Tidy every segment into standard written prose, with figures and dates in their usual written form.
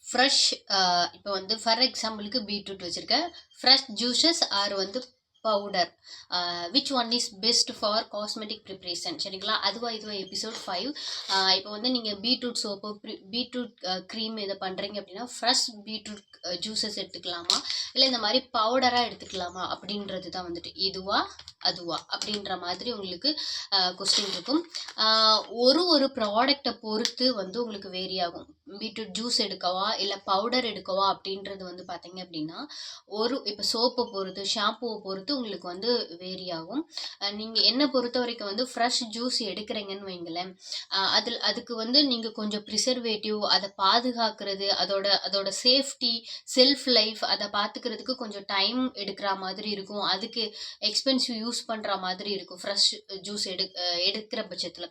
Fresh இப்போ வந்து for எக்ஸாம்பிளுக்கு பீட்ரூட் வச்சுருக்கேன். ஃப்ரெஷ் ஜூஸஸ் ஆர் வந்து powder which one is best for cosmetic preparation சரிங்களா? இதுவா எபிசோட் 5. இப்போ வந்து நீங்கள் பீட்ரூட் சோப்பு பீட்ரூட் க்ரீம் இதை பண்ணுறீங்க அப்படின்னா ஃப்ரெஷ் பீட்ரூட் ஜூஸஸ் எடுத்துக்கலாமா இல்லை இந்த மாதிரி பவுடராக எடுத்துக்கலாமா அப்படின்றது தான் வந்துட்டு அதுவா அப்படின்ற மாதிரி உங்களுக்கு கொஸ்டின் இருக்கும். ஒரு ப்ராடக்டை பொறுத்து வந்து உங்களுக்கு வேரி ஆகும். பீட்ரூட் ஜூஸ் எடுக்கவா இல்லை பவுடர் எடுக்கவா அப்படின்றது வந்து பார்த்தீங்க அப்படின்னா இப்போ சோப்பை பொறுத்து ஷாம்புவை பொறுத்து உங்களுக்கு வந்து வேரி ஆகும். நீங்கள் என்னை பொறுத்த வரைக்கும் வந்து ஃப்ரெஷ் ஜூஸ் எடுக்கிறீங்கன்னு வைங்களேன், அதுக்கு வந்து நீங்கள் கொஞ்சம் ப்ரிசர்வேட்டிவ் அதை பாதுகாக்கிறது அதோட சேஃப்டி செல்ஃப் லைஃப் அதை பார்த்துக்கிறதுக்கு கொஞ்சம் டைம் எடுக்கிற மாதிரி இருக்கும். அதுக்கு எக்ஸ்பென்சிவ் யூஸ் பண்ணுற மாதிரி இருக்கும் ஃப்ரெஷ் ஜூஸ் எடுக்கிற பட்சத்தில்.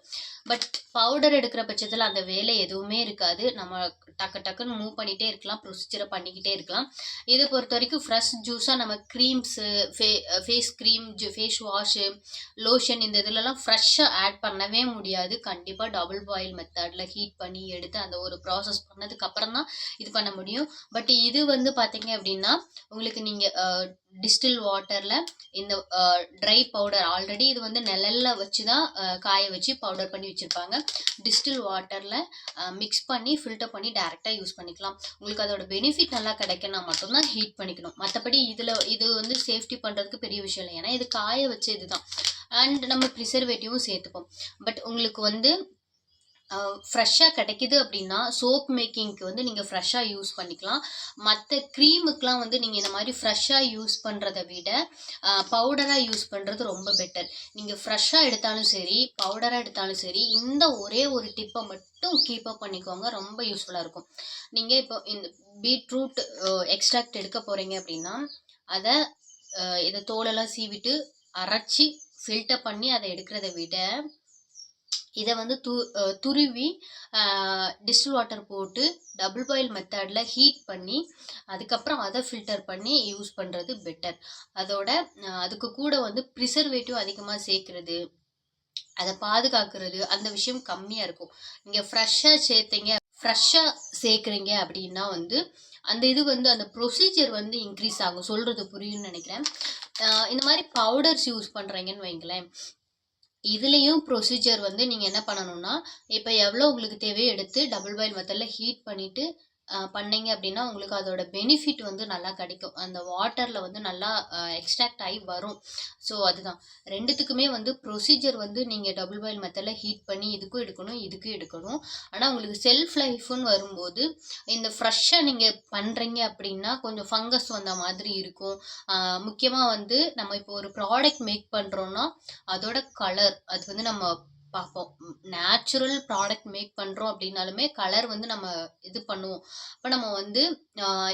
பட் பவுடர் எடுக்கிற பட்சத்தில் அந்த வேலை எதுவுமே இருக்காது. நம்ம டக்குன்னு மூவ் பண்ணிகிட்டே இருக்கலாம், ப்ரொசீஜரை பண்ணிக்கிட்டே இருக்கலாம். இதை பொறுத்த வரைக்கும் ஃப்ரெஷ் ஜூஸாக நம்ம creams face cream face wash lotion இந்த இதுலலாம் ஃப்ரெஷ்ஷாக ஆட் பண்ணவே முடியாது. கண்டிப்பாக டபுள் பாயில் மெத்தடில் ஹீட் பண்ணி எடுத்து அந்த ஒரு ப்ராசஸ் பண்ணதுக்கப்புறம் தான் இது பண்ண முடியும். பட் இது வந்து பார்த்தீங்க அப்படின்னா உங்களுக்கு நீங்கள் டிஸ்டில் வாட்டரில் இந்த ட்ரை பவுடர் ஆல்ரெடி இது வந்து நிழலில் வச்சு தான் காய வச்சு பவுடர் பண்ணி வச்சுருப்பாங்க. டிஸ்டில் வாட்டரில் மிக்ஸ் பண்ணி ஃபில்டர் பண்ணி டேரெக்டாக யூஸ் பண்ணிக்கலாம். உங்களுக்கு அதோட பெனிஃபிட் நல்லா கிடைக்கணும்னா மட்டும்தான் ஹீட் பண்ணிக்கணும். மற்றபடி இது வந்து சேஃப்டி பண்ணுறதுக்கு பெரிய விஷயம் இல்லை, ஏன்னா இது காய வச்சு இதுதான். அண்ட் நம்ம ப்ரிசர்வேட்டிவும் சேர்த்துப்போம். பட் உங்களுக்கு வந்து ஃப்ரெஷ்ஷாக கிடைக்கிது அப்படின்னா சோப் மேக்கிங்க்கு வந்து நீங்கள் ஃப்ரெஷ்ஷாக யூஸ் பண்ணிக்கலாம். மற்ற க்ரீமுக்கெலாம் வந்து நீங்கள் இந்த மாதிரி ஃப்ரெஷ்ஷாக யூஸ் பண்ணுறதை விட பவுடராக யூஸ் பண்ணுறது ரொம்ப பெட்டர். நீங்கள் ஃப்ரெஷ்ஷாக எடுத்தாலும் சரி பவுடராக எடுத்தாலும் சரி இந்த ஒரே ஒரு டிப்பை மட்டும் கீப்பப் பண்ணிக்கோங்க, ரொம்ப யூஸ்ஃபுல்லாக இருக்கும். நீங்கள் இப்போ இந்த பீட்ரூட் எக்ஸ்ட்ராக்ட் எடுக்க போகிறீங்க அப்படின்னா இதை தோலெல்லாம் சீவிட்டு அரைச்சி ஃபில்டர் பண்ணி அதை எடுக்கிறத விட இதை வந்து துருவி டிஸ்டில் வாட்டர் போட்டு டபுள் பாயில் மெத்தடில் ஹீட் பண்ணி அதுக்கப்புறம் அதை ஃபில்டர் பண்ணி யூஸ் பண்ணுறது பெட்டர். அதுக்கு கூட வந்து ப்ரிசர்வேட்டிவ் அதிகமாக சேர்க்குறது அதை பாதுகாக்கிறது அந்த விஷயம் கம்மியாக இருக்கும். நீங்கள் ஃப்ரெஷ்ஷாக சேர்க்குறீங்க அப்படின்னா வந்து அந்த இது வந்து அந்த ப்ரொசீஜர் வந்து இன்க்ரீஸ் ஆகும். சொல்கிறது புரியும்னு நினைக்கிறேன். இந்த மாதிரி பவுடர்ஸ் யூஸ் பண்ணுறீங்கன்னு வைங்களேன், இதுலேயும் ப்ரொசீஜர் வந்து நீங்கள் என்ன பண்ணணும்னா இப்போ எவ்வளோ உங்களுக்கு தேவையோ எடுத்து டபுள் பாயில் மெத்தடில் ஹீட் பண்ணிவிட்டு பண்ணீங்க அப்படின்னா உங்களுக்கு அதோட பெனிஃபிட் வந்து நல்லா கிடைக்கும். அந்த வாட்டரில் வந்து நல்லா எக்ஸ்ட்ராக்ட் ஆகி வரும். ஸோ அதுதான் ரெண்டுத்துக்குமே வந்து ப்ரொசீஜர் வந்து நீங்கள் டபுள் பாயில் மெத்தடில் ஹீட் பண்ணி இதுக்கும் எடுக்கணும். ஆனால் உங்களுக்கு செல்ஃப் லைஃப்னு வரும்போது இந்த ஃப்ரெஷ்ஷாக நீங்கள் பண்ணுறீங்க அப்படின்னா கொஞ்சம் ஃபங்கஸ் வந்த மாதிரி இருக்கும். முக்கியமாக வந்து நம்ம இப்போ ஒரு ப்ராடக்ட் மேக் பண்ணுறோன்னா அதோட கலர் அது வந்து நம்ம பார்ப்போம். நேச்சுரல் ப்ராடக்ட் மேக் பண்ணுறோம் அப்படின்னாலுமே கலர் வந்து நம்ம இது பண்ணுவோம். இப்போ நம்ம வந்து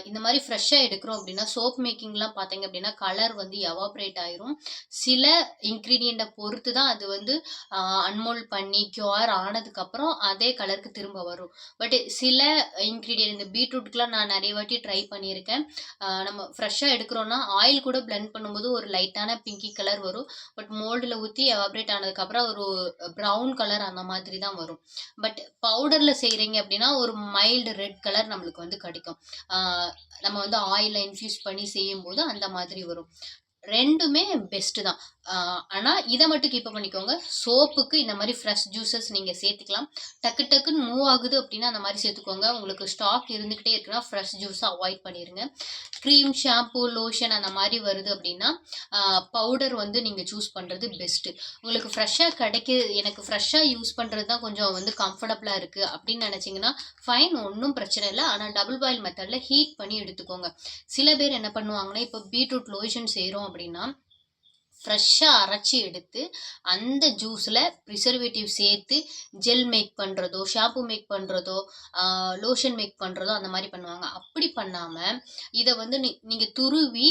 இந்த மாதிரி ஃப்ரெஷ்ஷாக எடுக்கிறோம் அப்படின்னா சோப் மேக்கிங்லாம் பார்த்தீங்க அப்படின்னா கலர் வந்து எவாப்ரேட் ஆயிரும். சில இன்க்ரீடியண்ட்டை பொறுத்து தான் அது வந்து அன்மோல்ட் பண்ணி க்யூர் ஆனதுக்கப்புறம் அதே கலருக்கு திரும்ப வரும். பட் சில இன்க்ரீடியன்ட் இந்த பீட்ரூட்டுக்குலாம் நான் நிறைய வாட்டி ட்ரை பண்ணியிருக்கேன். நம்ம ஃப்ரெஷ்ஷாக எடுக்கிறோன்னா ஆயில் கூட பிளெண்ட் பண்ணும்போது ஒரு லைட்டான பிங்கி கலர் வரும். பட் மோல்டில் ஊற்றி எவாப்ரேட் ஆனதுக்கப்புறம் ஒரு ப்ரௌன் கலர் அந்த மாதிரி தான் வரும். பட் பவுடரில் செய்கிறீங்க அப்படின்னா ஒரு மைல்டு ரெட் கலர் நம்மளுக்கு வந்து கிடைக்கும். நம்ம வந்து ஆயிலில் இன்ஃப்யூஸ் பண்ணி செய்யும்போது அந்த மாதிரி வரும். ரெண்டுமே பெஸ்ட்டு தான். ஆனால் இதை மட்டும் கீப்பப் பண்ணிக்கோங்க. சோப்புக்கு இந்த மாதிரி ஃப்ரெஷ் ஜூஸஸ் நீங்கள் சேர்த்துக்கலாம். டக்குன்னு மூவ் ஆகுது அப்படின்னா அந்த மாதிரி சேர்த்துக்கோங்க. உங்களுக்கு ஸ்டாக் இருந்துக்கிட்டே இருக்குன்னா ஃப்ரெஷ் ஜூஸை அவாய்ட் பண்ணிடுங்க. க்ரீம் ஷாம்பு லோஷன் அந்த மாதிரி வருது அப்படின்னா பவுடர் வந்து நீங்கள் சூஸ் பண்ணுறது பெஸ்ட்டு. உங்களுக்கு ஃப்ரெஷ்ஷாக எனக்கு ஃப்ரெஷ்ஷாக யூஸ் பண்ணுறது தான் கொஞ்சம் வந்து கம்ஃபர்டபுளாக இருக்குது அப்படின்னு நினச்சிங்கன்னா ஃபைன், ஒன்றும் பிரச்சனை இல்லை. ஆனால் டபுள் பாயில் மெத்தடில் ஹீட் பண்ணி எடுத்துக்கோங்க. சில பேர் என்ன பண்ணுவாங்கன்னா இப்போ பீட்ரூட் லோஷன் செய்கிறோம் அப்படின்னா ஃப்ரெஷ்ஷாக அரைச்சி எடுத்து அந்த ஜூஸில் ப்ரிசர்வேட்டிவ் சேர்த்து ஜெல் மேக் பண்ணுறதோ ஷாம்பு மேக் பண்ணுறதோ லோஷன் மேக் பண்ணுறதோ அந்த மாதிரி பண்ணுவாங்க. அப்படி பண்ணாமல் இதை வந்து நீங்கள் துருவி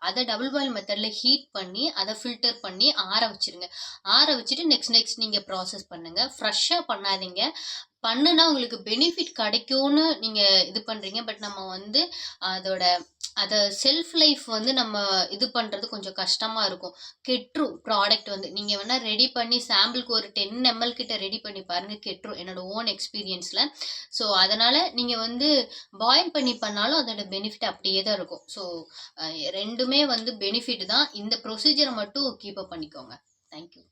அதை டபுள் பாயில் மெத்தடில் ஹீட் பண்ணி அதை ஃபில்டர் பண்ணி ஆற வச்சுட்டு நெக்ஸ்ட் நீங்கள் ப்ராசஸ் பண்ணுங்கள். ஃப்ரெஷ்ஷாக பண்ணாதீங்க. பண்ணுனா உங்களுக்கு பெனிஃபிட் கிடைக்கும்னு நீங்கள் இது பண்ணுறீங்க. பட் நம்ம வந்து அதோட அதை செல்ஃப் லைஃப் வந்து நம்ம இது பண்ணுறது கொஞ்சம் கஷ்டமாக இருக்கும். கெட்டுரும் ப்ராடக்ட் வந்து. நீங்கள் வேணால் ரெடி பண்ணி சாம்பிளுக்கு ஒரு 10 ml கிட்ட ரெடி பண்ணி பாருங்கள், கெட்டுரும் என்னோட ஓன் எக்ஸ்பீரியன்ஸில். ஸோ அதனால் நீங்கள் வந்து பாயில் பண்ணி பண்ணாலும் அதோட பெனிஃபிட் அப்படியே தான் இருக்கும். ஸோ ரெண்டுமே வந்து பெனிஃபிட் தான். இந்த ப்ரொசீஜரை மட்டும் கீப் அப் பண்ணிக்கோங்க. தேங்க்யூ.